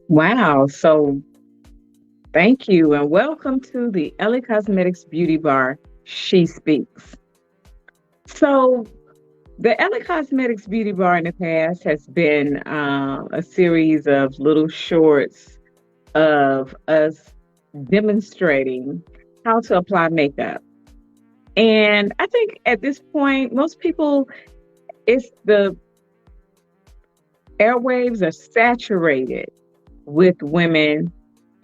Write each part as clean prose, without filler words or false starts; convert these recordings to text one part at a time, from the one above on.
Wow. So thank you and welcome to the LA Cosmetics Beauty Bar. She speaks. So the LA Cosmetics Beauty Bar in the past has been a series of little shorts of us demonstrating how to apply makeup. And I think at this point, most people, it's the airwaves are saturated with women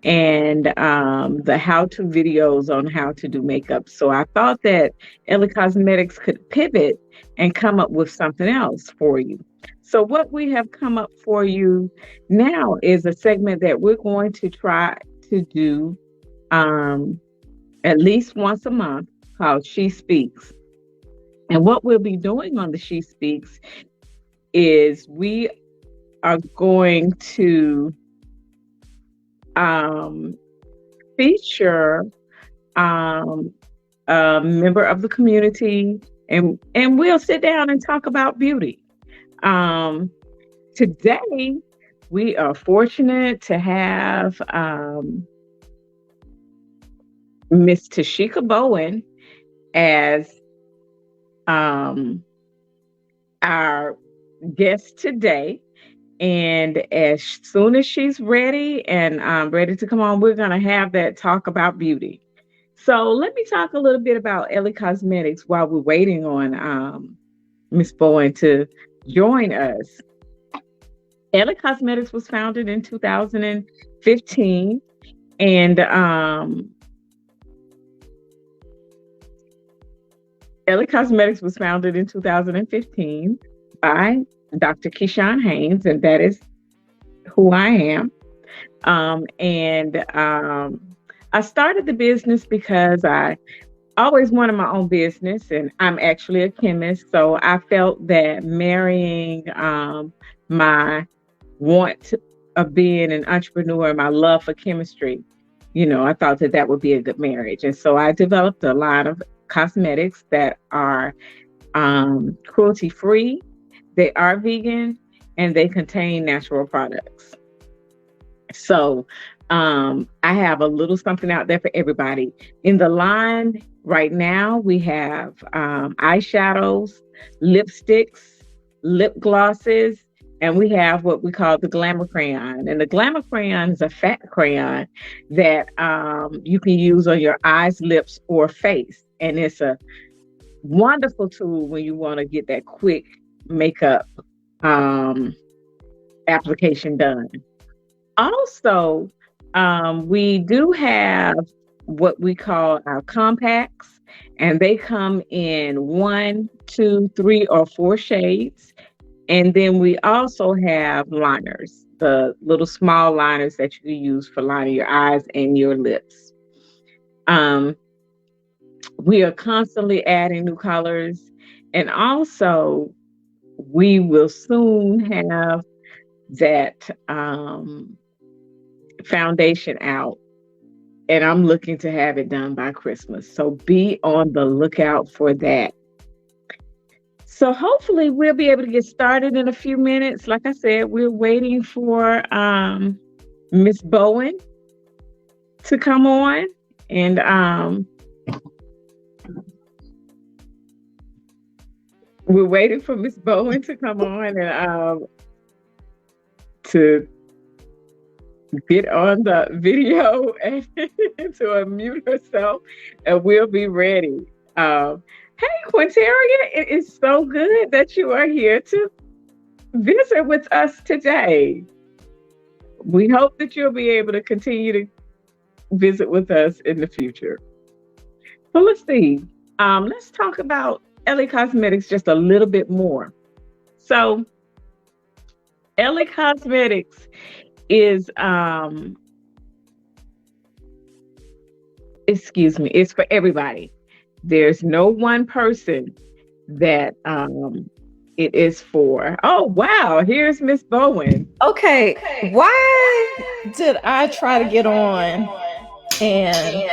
and the how-to videos on how to do makeup. So I thought that LA Cosmetics could pivot and come up with something else for you. So what we have come up for you now is a segment that we're going to try to do um, at least once a month called She Speaks. And what we'll be doing on the She Speaks is we are going to um, feature um, a member of the community, and we'll sit down and talk about beauty. Um, Today, we are fortunate to have Miss Tashika Bowen as um, our guest today. And as soon as she's ready and ready to come on, we're going to have that talk about beauty. So let me talk a little bit about Ellie Cosmetics while we're waiting on Miss Bowen to join us. Ellie Cosmetics was founded in 2015, and Ellie Cosmetics was founded in 2015 by Dr. Keyshawn Haynes, and that is who I am. And I started the business because I always wanted my own business, and I'm actually a chemist. So I felt that marrying my want of being an entrepreneur and my love for chemistry, I thought that that would be a good marriage. And so I developed a line of cosmetics that are cruelty free, they are vegan, and they contain natural products. So I have a little something out there for everybody. In the line right now, we have eyeshadows, lipsticks, lip glosses, and we have what we call the Glamour Crayon. And the Glamour Crayon is a fat crayon that you can use on your eyes, lips, or face. And it's a wonderful tool when you want to get that quick makeup um, application done. Also, we do have what we call our compacts, and they come in one, two, three, or four shades. And then we also have liners, the little small liners that you can use for lining your eyes and your lips. Um, we are constantly adding new colors, and also we will soon have that foundation out, and I'm looking to have it done by Christmas. So be on the lookout for that. So hopefully we'll be able to get started in a few minutes. Like I said, we're waiting for Miss Bowen to come on, and we're waiting for Miss Bowen to come on and to get on the video and to unmute herself, and we'll be ready. Hey, Quinteria, it is so good that you are here to visit with us today. We hope that you'll be able to continue to visit with us in the future. So let's see. Let's talk about LA Cosmetics just a little bit more. So LA Cosmetics is excuse me, it's for everybody. There's no one person that it is for. Oh wow, here's Miss Bowen. Okay, why did I try to get on and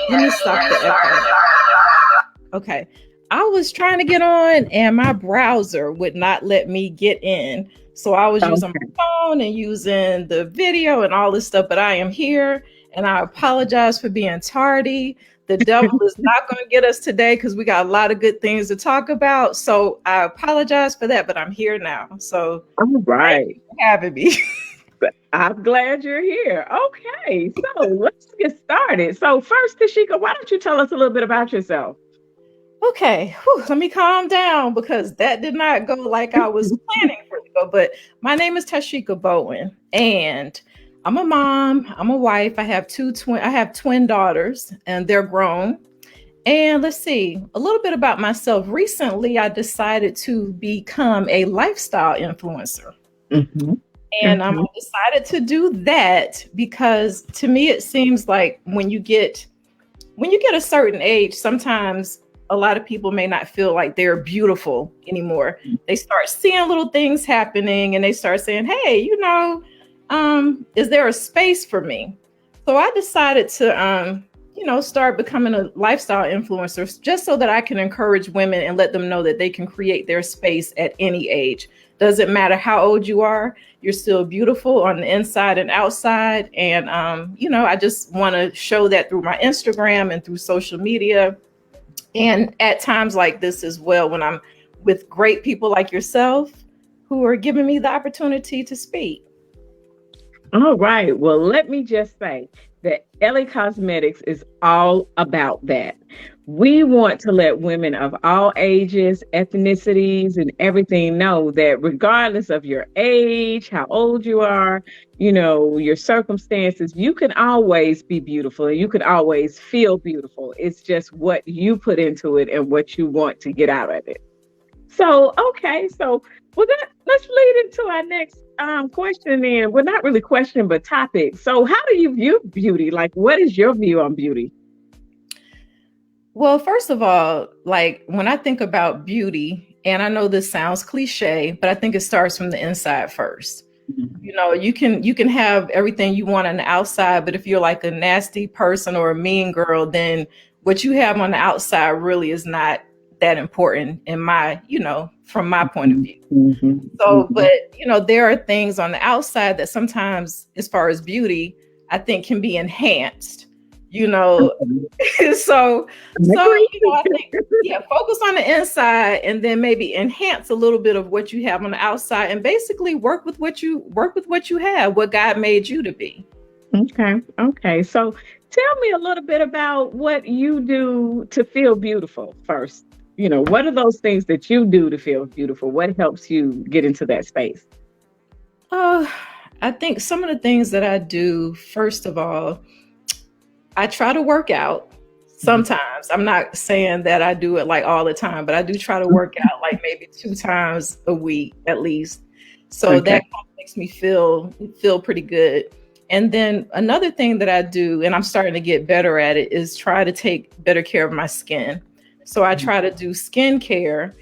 let me stop the echo? Okay, I was trying to get on and my browser would not let me get in. So I was using Okay. my phone and using the video and all this stuff, but I am here and I apologize for being tardy. The devil is not going to get us today because we got a lot of good things to talk about. So I apologize for that, but I'm here now. So All thank right. you for having me. I'm glad you're here. Okay, so let's get started. So first, Tashika, why don't you tell us a little bit about yourself? Okay, whew, let me calm down because that did not go like I was planning for it to go. But my name is Tashika Bowen, and I'm a mom. I'm a wife. I have I have twin daughters, and they're grown. And let's see a little bit about myself. Recently, I decided to become a lifestyle influencer, Mm-hmm. and I Okay. decided to do that because to me it seems like when you get a certain age, sometimes a lot of people may not feel like they're beautiful anymore. They start seeing little things happening and they start saying, hey, is there a space for me? So I decided to, start becoming a lifestyle influencer just so that I can encourage women and let them know that they can create their space at any age. Doesn't matter how old you are, you're still beautiful on the inside and outside. And, I just want to show that through my Instagram and through social media. And at times like this as well, when I'm with great people like yourself who are giving me the opportunity to speak. All right. Well, let me just say that LA Cosmetics is all about that. We want to let women of all ages, ethnicities, and everything know that regardless of your age, how old you are, your circumstances, you can always be beautiful and you can always feel beautiful. It's just what you put into it and what you want to get out of it. So, okay, so let's lead into our next question then. Well, not really question, but topic. So, how do you view beauty? Like, what is your view on beauty? Well, first of all, like when I think about beauty, and I know this sounds cliche, but I think it starts from the inside first. You can have everything you want on the outside, but if you're like a nasty person or a mean girl, then what you have on the outside really is not that important from my point of Mhm, view. mhm, So, mhm. but there are things on the outside that sometimes, as far as beauty, I think can be enhanced. You know, Okay. so I agree. I think, yeah, focus on the inside and then maybe enhance a little bit of what you have on the outside and basically work with what you have, what God made you to be. Okay. Okay. So, tell me a little bit about what you do to feel beautiful first. What are those things that you do to feel beautiful? What helps you get into that space? uh I think some of the things that I do, first of all, I try to work out. Sometimes I'm not saying that I do it like all the time, but I do try to work out like maybe 2 times a week at least. So that Okay. kind of makes me feel pretty good. And then another thing that I do, and I'm starting to get better at it, is try to take better care of my skin. So I try to do skincare,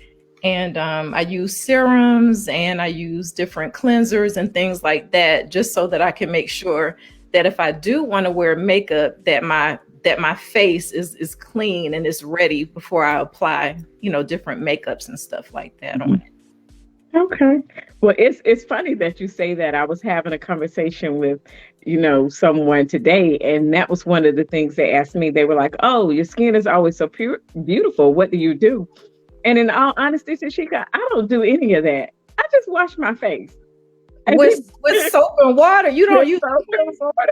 and I use serums and I use different cleansers and things like that, just so that I can make sure that if I do want to wear makeup, that my face is clean and is ready before I apply, different makeups and stuff like that on Mhm. it. Okay. Well, it's funny that you say that. I was having a conversation with, someone today, and that was one of the things they asked me. They were like, "Oh, your skin is always so pure, beautiful. What do you do?" And in all honesty, Shika, I don't do any of that. I just wash my face. And With then soap and water, you don't with use soap and soap water.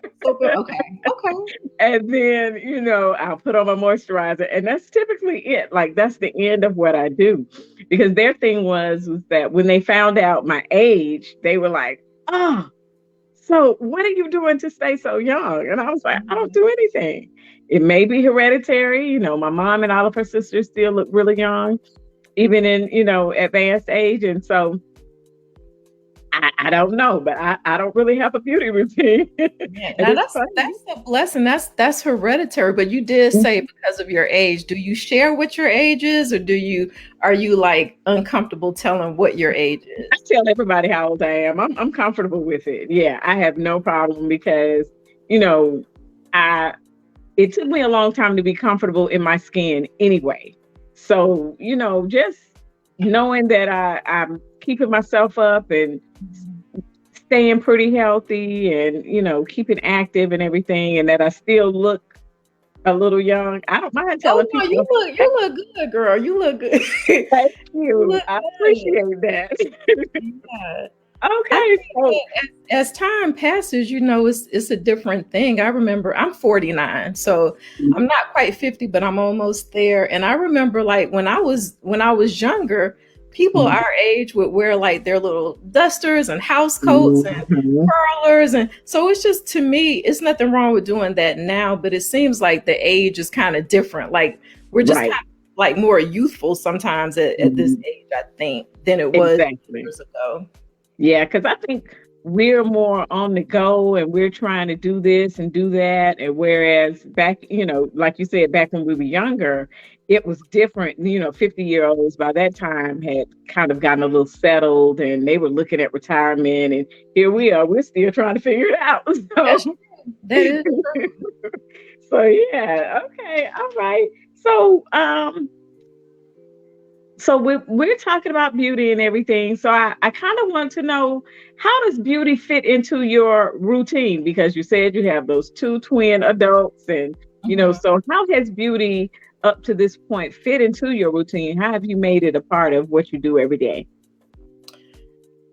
okay. Okay. And then, I'll put on my moisturizer, and that's typically it. Like that's the end of what I do. Because their thing was that when they found out my age, they were like, "Oh, so what are you doing to stay so young?" And I was like, "I don't Mhm. do anything. It may be hereditary. My mom and all of her sisters still look really young, even in, advanced age. And so I don't know, but I don't really have a beauty routine." Yeah, And now it's that's funny. that's a blessing. That's hereditary. But you did say because of your age. Do you share what your age is, or are you like uncomfortable telling what your age I is? tell everybody how old I am. I'm comfortable with it. Yeah, I have no problem because, you know, I it took me a long time to be comfortable in my skin anyway. So, just knowing that I'm keeping myself up and staying pretty healthy and, keeping active and everything, and that I still look a little young. I don't mind Oh telling no, people. you look good, girl. You look good. Thank You you. look I good. appreciate that. Yeah. I Okay, think so that as time passes, it's a different thing. I remember I'm 49, so I'm not quite 50, but I'm almost there. And I remember like when I was younger, people Mhm. our age would wear like their little dusters and house coats and Mhm. curlers, and so it's just to me, it's nothing wrong with doing that now, but it seems like the age is kind of different. Like we're just Right. kind of like more youthful sometimes at this Mhm. age, I think, than it was Exactly. years ago. Yeah, because I think we're more on the go and we're trying to do this and do that. And whereas back, like you said, back when we were younger, it was different. 50-year-olds by that time had kind of gotten a little settled and they were looking at retirement. And here we are, we're still trying to figure it out. That's true. That is true. So yeah, okay, all right. So we're talking about beauty and everything. So I kind of want to know, how does beauty fit into your routine? Because you said you have those two twin adults, and Mhm. so how has beauty up to this point fit into your routine? How have you made it a part of what you do every day?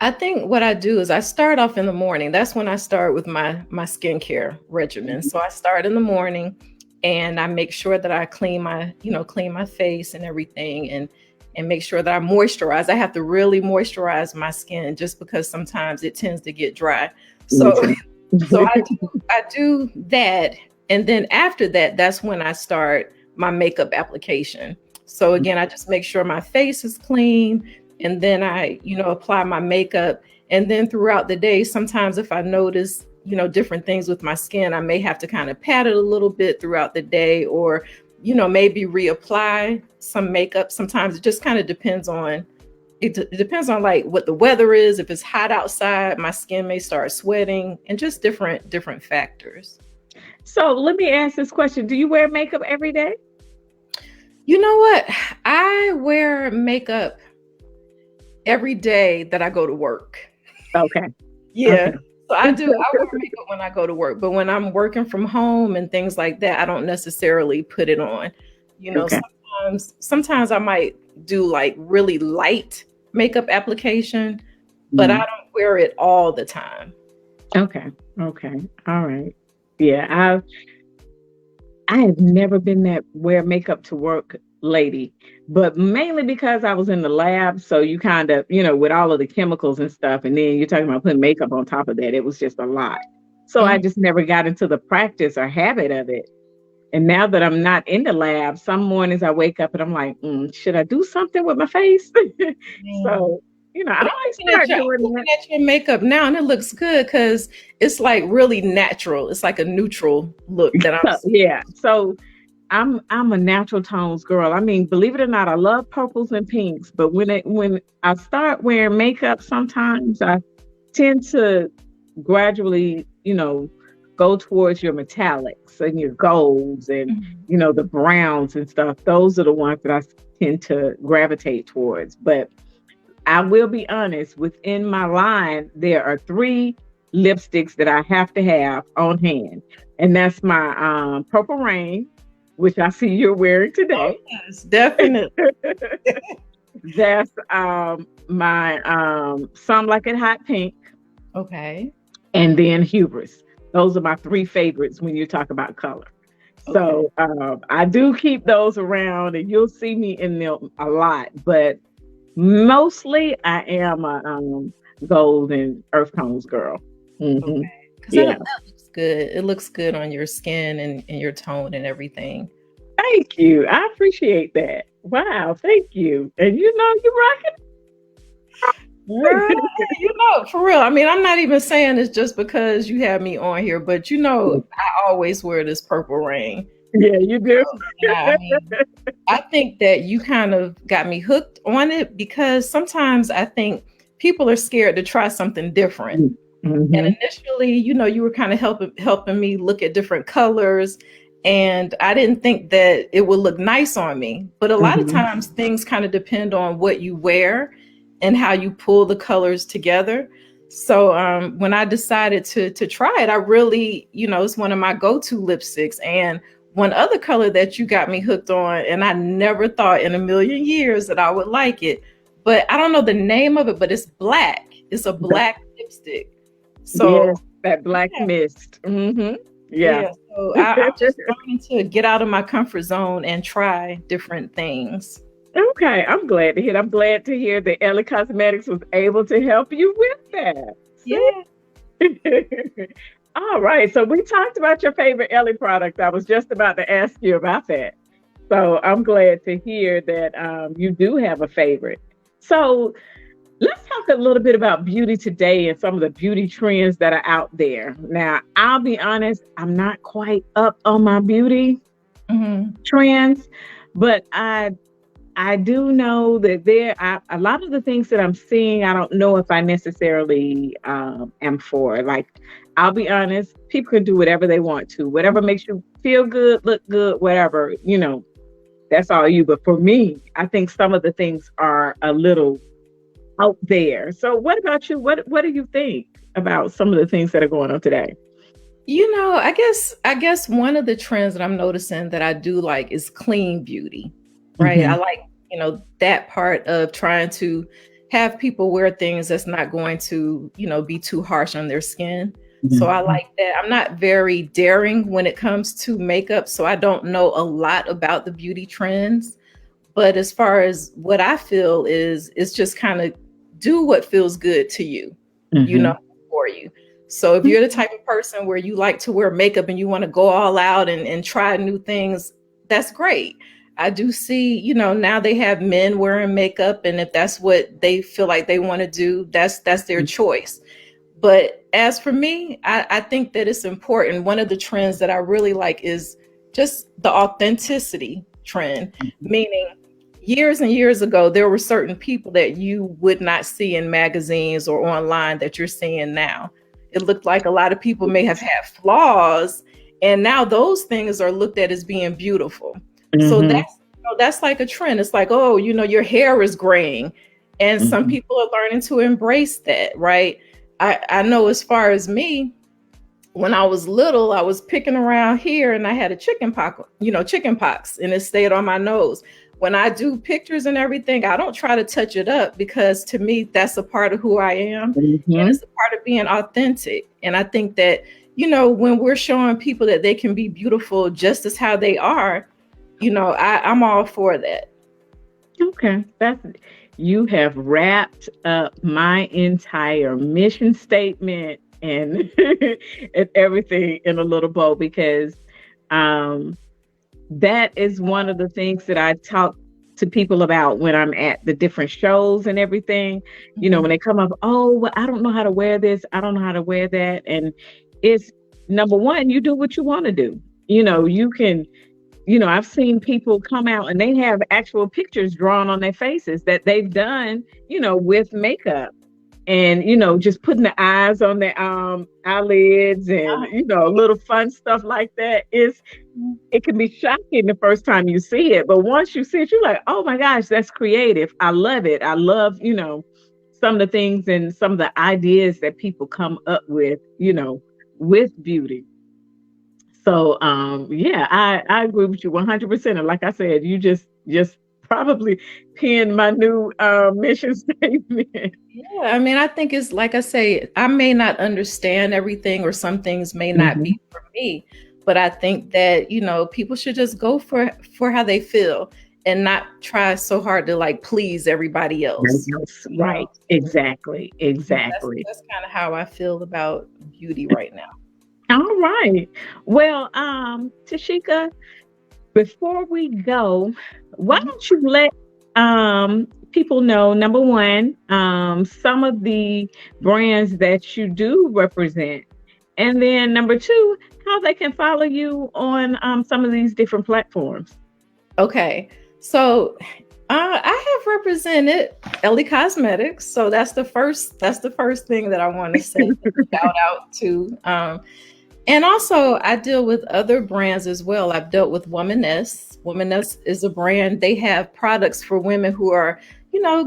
I think what I do is I start off in the morning. That's when I start with my skincare regimen. Mhm. So I start in the morning and I make sure that I clean my face and everything, and make sure that I moisturize. I have to really moisturize my skin just because sometimes it tends to get dry. Me So too. so I do that, and then after that, that's when I start my makeup application. So again, I just make sure my face is clean, and then I apply my makeup. And then throughout the day, sometimes if I notice different things with my skin, I may have to kind of pat it a little bit throughout the day, or maybe reapply some makeup. Sometimes it just kind of depends on it depends on like what the weather is. If it's hot outside, my skin may start sweating, and just different factors. So let me ask this question: do you wear makeup every day? You know what? I wear makeup every day that I go to work. Okay. Yeah. Okay. So I wear makeup when I go to work, but when I'm working from home and things like that, I don't necessarily put it on. Okay. Sometimes I might do like really light makeup application, but I Mm. don't wear it all the time. Okay. Okay. All right. Yeah, I have never been that wear makeup to work lady, but mainly because I was in the lab. So you kind of, with all of the chemicals and stuff, and then you're talking about putting makeup on top of that, it was just a lot. So I Mhm. just never got into the practice or habit of it. And now that I'm not in the lab, some mornings I wake up and I'm like, should I do something with my face? So, I But might start I'm doing looking at your makeup now, and it looks good because it's like really natural. It's like a neutral look that I'm that. seeing. Yeah. So I'm a natural tones girl. I mean, believe it or not, I love purples and pinks, but when I start wearing makeup, sometimes I tend to gradually, go towards your metallics and your golds and Mhm. the browns and stuff. Those are the ones that I tend to gravitate towards. But I will be honest, within my line, there are three lipsticks that I have to have on hand. And that's my Purple Rain, which I see you're wearing Oh today. yes, definitely. That's my Some Like It Hot Pink, Okay. and then Hubris. Those are my three favorites when you talk about color. Okay. So I do keep those around, and you'll see me in them a lot. But mostly, I am a gold and earth tones girl. Okay. Hmm. Because Yeah. that looks good. It looks good on your skin and your tone and everything. Thank you. I appreciate that. Wow. Thank you. And you're Right. rocking. For real. I mean, I'm not even saying it's just because you have me on here, but I always wear this purple rain. Yeah, you do. And I think that you kind of got me hooked on it because sometimes I think people are scared to try something different. And Hmm. initially, you were kind of helping me look at different colors. and I didn't think that it would look nice on me. But a lot of Mhm. times things kind of depend on what you wear and how you pull the colors together. So when I decided to try it, I really, it's one of my go-to lipsticks. And one other color that you got me hooked on, and I never thought in a million years that I would like it, but I don't know the name of it, but it's black. It's a black lipstick. Yes, So that black yeah, mist. Yeah. yeah. So I'm just learning to get out of my comfort zone and try different things. Okay, I'm glad to hear. I'm glad to hear that Ellie Cosmetics was able to help you with that. Yeah. See? All right. So we talked about your favorite Ellie product. I was just about to ask you about that. So I'm glad to hear that you do have a favorite. So let's talk a little bit about beauty today and some of the beauty trends that are out there. Now, I'll be honest, I'm not quite up on my beauty Hmm. trends, but I do know that a lot of the things that I'm seeing, I don't know if I necessarily am for. Like, I'll be honest, people can do whatever they want to, whatever makes you feel good, look good, whatever, that's all you. But for me, I think some of the things are a little out there. So, what about you? What do you think about some of the things that are going on today? I guess one of the trends that I'm noticing that I do like is clean beauty, right? I Hmm. like, that part of trying to have people wear things that's not going to, be too harsh on their skin. So I Hmm. like that. I'm not very daring when it comes to makeup, so I don't know a lot about the beauty trends. But as far as what I feel is, it's just kind of do what feels good to you, you know, Hmm. for you. So if you're the type of person where you like to wear makeup and you want to go all out and try new things, that's great. I do see, now they have men wearing makeup, and if that's what they feel like they want to do, that's their choice. But as for me, I think that it's important. One of the trends that I really like is just the authenticity trend, meaning years and years ago, there were certain people that you would not see in magazines or online that you're seeing now. It looked like a lot of people may have had flaws, and now those things are looked at as being beautiful. So Hmm. that's like a trend. It's like, oh, your hair is graying, and some Hmm. people are learning to embrace that, right? I know as far as me, when I was little, I was picking around here and I had a chicken pox, and it stayed on my nose. When I do pictures and everything, I don't try to touch it up because to me, that's a part of who I am, and Hmm. it's a part of being authentic. And I think that, when we're showing people that they can be beautiful just as how they are, I'm all for that. Okay, you have wrapped up my entire mission statement and and everything in a little bow because um that is one of the things that I talk to people about when I'm at the different shows and everything. When Mhm. they come up, oh, well, I don't know how to wear this, I don't know how to wear that. And it's number one, you do what you want to do. You can, I've seen people come out and they have actual pictures drawn on their faces that they've done, with makeup and just putting the eyes on the eyelids and little fun stuff like that is it can be shocking the first time you see it, but once you see it, you're like, oh my gosh, that's creative. I love it. I love, some of the things and some of the ideas that people come up with, with beauty. So yeah, I agree with you 100%. And like I said, you just probably pinned my new mission statement. Yeah, I mean, I think it's like I say, I may not understand everything, or some things may not Mhm. be for me, but I think that, people should just go for how they feel and not try so hard to like please everybody else. Yes, You know, right. Exactly. that's Exactly. that's kind of how I feel about beauty right now. All right. Well, Tashika, before we go, why Mhm. don't you let people know, number one, some of the brands that you do represent, and then number two, how they can follow you on some of these different platforms. Okay. So I have represented Ellie Cosmetics. So that's the first thing that I want to say shout out to. And also, I deal with other brands as well. I've dealt with Womaness. Womaness is a brand. They have products for women who are,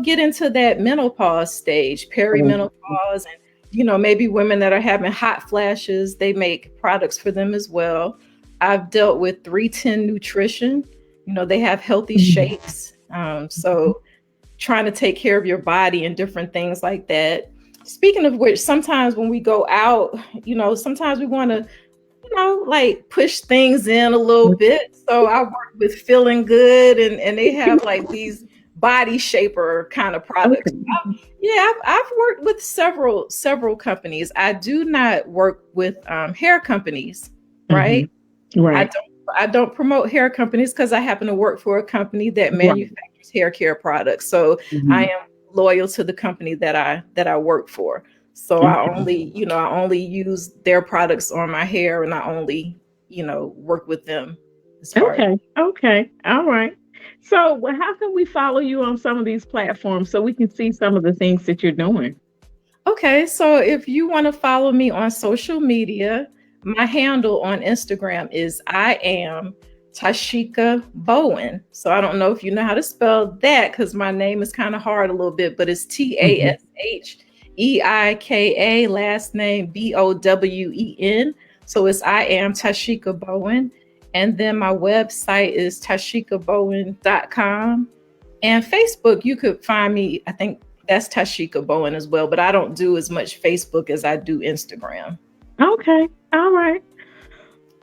get into that menopause stage, perimenopause, and, maybe women that are having hot flashes. They make products for them as well. I've dealt with 310 Nutrition. They have healthy shakes. So trying to take care of your body and different things like that. Speaking of which, sometimes when we go out, sometimes we want to, like push things in a little bit. So I work with Feeling Good, and they have like these body shaper kind of products. Okay. I've worked with several companies. I do not work with hair companies, right? Mm-hmm. Right. I don't promote hair companies because I happen to work for a company that manufactures hair care products. So I am loyal to the company that I work for. So I only use their products on my hair, and I only, work with them. Okay. All right. So how can we follow you on some of these platforms so we can see some of the things that you're doing? Okay. So if you want to follow me on social media, my handle on Instagram is I am Tashika Bowen. So I don't know if you know how to spell that because my name is kind of hard a little bit, but it's TASHEIKA, last name BOWEN. So it's I am Tashika Bowen. And then my website is tashikabowen.com. And Facebook, you could find me, I think that's Tashika Bowen as well, but I don't do as much Facebook as I do Instagram. Okay. All right.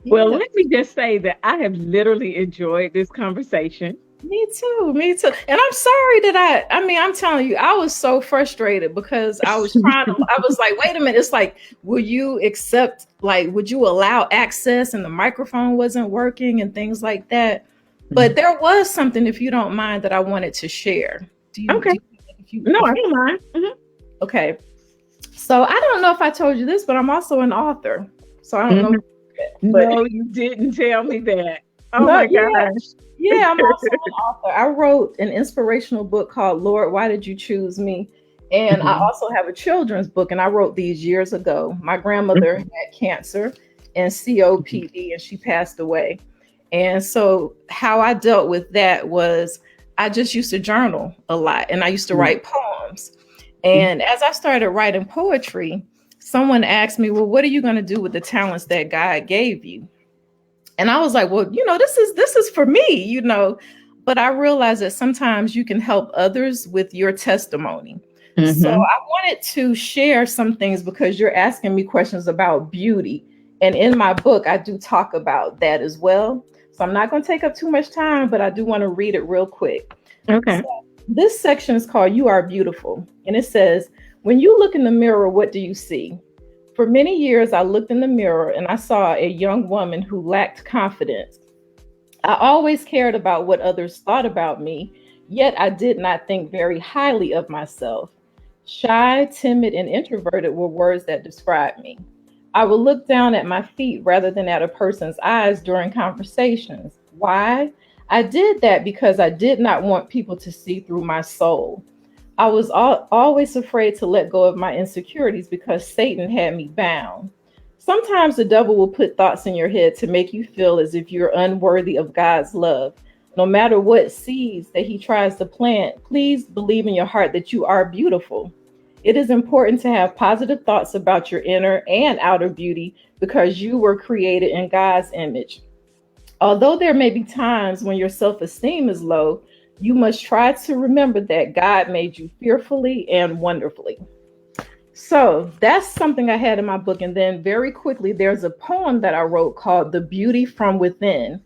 Well, let me just say that I have literally enjoyed this conversation. Me too. And I'm sorry that I'm telling you, I was so frustrated because I was I was like, wait a minute. It's like, would you allow access, and the microphone wasn't working and things like that. But there was something, if you don't mind, that I wanted to share. No, I don't mind. Mm-hmm. Okay. So I don't know if I told you this, but I'm also an author. So I don't know. No, you didn't tell me that. Oh my gosh. Yeah, I'm also an author. I wrote an inspirational book called Lord, Why Did You Choose Me? And I also have a children's book, and I wrote these years ago. My grandmother had cancer and COPD, and she passed away. And so how I dealt with that was I just used to journal a lot, and I used to write poems. And as I started writing poetry, someone asked me, well, what are you going to do with the talents that God gave you? And I was like, well, this is for me, but I realized that sometimes you can help others with your testimony. So I wanted to share some things because you're asking me questions about beauty. And in my book, I do talk about that as well. So I'm not going to take up too much time, but I do want to read it real quick. Okay. So this section is called You Are Beautiful. And it says, when you look in the mirror, what do you see? For many years, I looked in the mirror and I saw a young woman who lacked confidence. I always cared about what others thought about me, yet I did not think very highly of myself. Shy, timid, and introverted were words that described me. I would look down at my feet rather than at a person's eyes during conversations. Why? I did that because I did not want people to see through my soul. I was always afraid to let go of my insecurities because Satan had me bound. Sometimes the devil will put thoughts in your head to make you feel as if you're unworthy of God's love. No matter what seeds that he tries to plant, please believe in your heart that you are beautiful. It is important to have positive thoughts about your inner and outer beauty because you were created in God's image. Although there may be times when your self-esteem is low, you must try to remember that God made you fearfully and wonderfully. So that's something I had in my book. And then very quickly, there's a poem that I wrote called The Beauty from Within.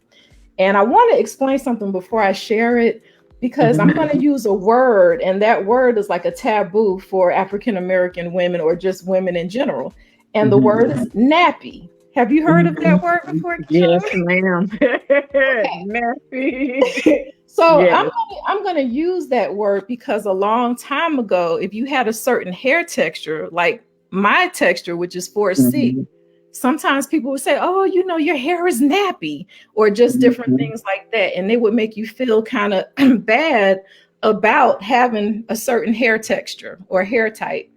And I want to explain something before I share it, because I'm going to use a word, and that word is like a taboo for African-American women or just women in general. And the word is nappy. Have you heard of that word before? Yes, ma'am. Nappy. So yes. I'm going to use that word because a long time ago, if you had a certain hair texture, like my texture, which is 4C, sometimes people would say, oh, your hair is nappy, or just different things like that. And they would make you feel kind of bad about having a certain hair texture or hair type.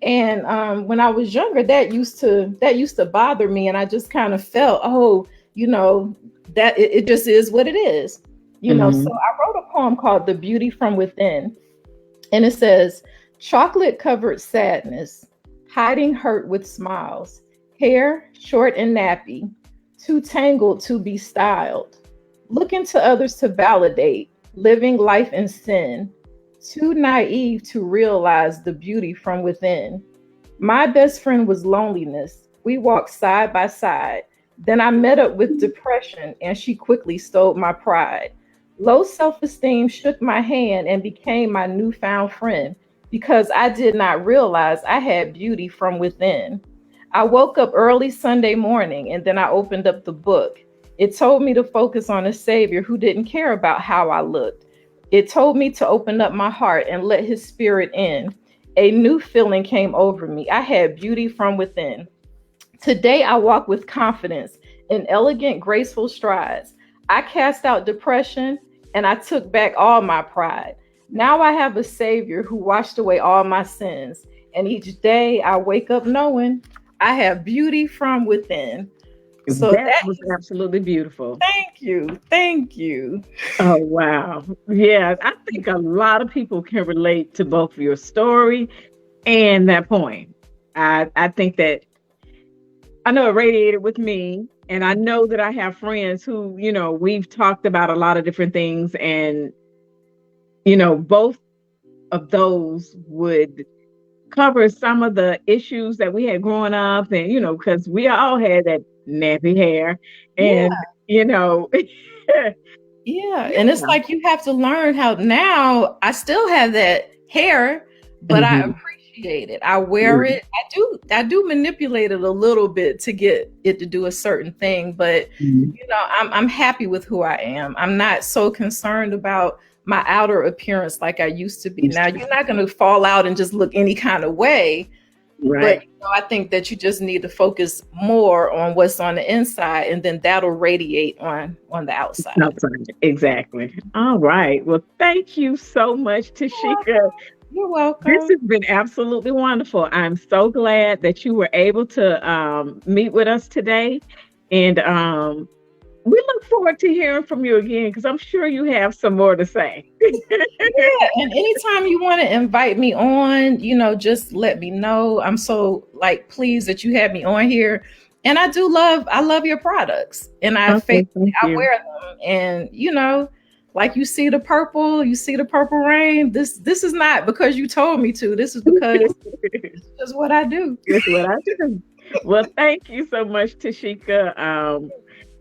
And when I was younger, that used to bother me, and I just kind of felt, oh, that it just is what it is. So Mhm. I wrote a poem called The Beauty from Within. And it says, chocolate covered sadness, hiding hurt with smiles, hair short and nappy, too tangled to be styled, looking to others to validate, living life in sin, too naive to realize the beauty from within. My best friend was loneliness. We walked side by side. Then I met up with depression, and she quickly stole my pride. Low self esteem shook my hand and became my newfound friend because I did not realize I had beauty from within. I woke up early Sunday morning and then I opened up the book. It told me to focus on a savior who didn't care about how I looked. It told me to open up my heart and let his spirit in. A new feeling came over me. I had beauty from within. Today I walk with confidence in elegant, graceful strides. I cast out depression and I took back all my pride. Now I have a savior who washed away all my sins. And each day I wake up knowing I have beauty from within. So That that was absolutely beautiful. thank you. Thank you. Oh, wow. Yeah, I think a lot of people can relate to both your story and that point. I think that I know it radiated with me, and I know that I have friends who, we've talked about a lot of different things, and both of those would cover some of the issues that we had growing up, and because we all had that nappy hair, Yeah. and you know, Yeah, and it's yeah. like you have to learn how now I still have that hair, but I Mhm. appreciate it. I wear Yeah. it. I do manipulate it a little bit to get it to do a certain thing, but Mhm. I'm happy with who I am. I'm not so concerned about my outer appearance like I used to be. Now you're not going to fall out and just look any kind of way, but Right. I think that you just need to focus more on what's on the inside, and then that'll radiate on the outside. Outside. Exactly. All right. Well, thank you so much, You're Tashika. welcome. You're This welcome. has been absolutely wonderful. I'm so glad that you were able to meet with us today. And we look forward to hearing from you again because I'm sure you have some more to say. Yeah, and anytime you want to invite me on, just let me know. I'm so pleased that you had me on here. And I love your products. And I Okay, faithfully thank I you. wear them. And like you see the purple rain. This is not because you told me to. This is because this is what I do. That's what I do. Well, thank you so much, Tashika.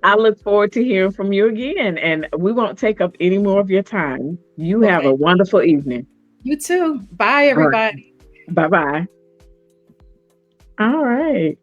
I look forward to hearing from you again, and we won't take up any more of your time. You have a Okay. wonderful evening. You too. Bye All right. everybody. Bye bye. All right.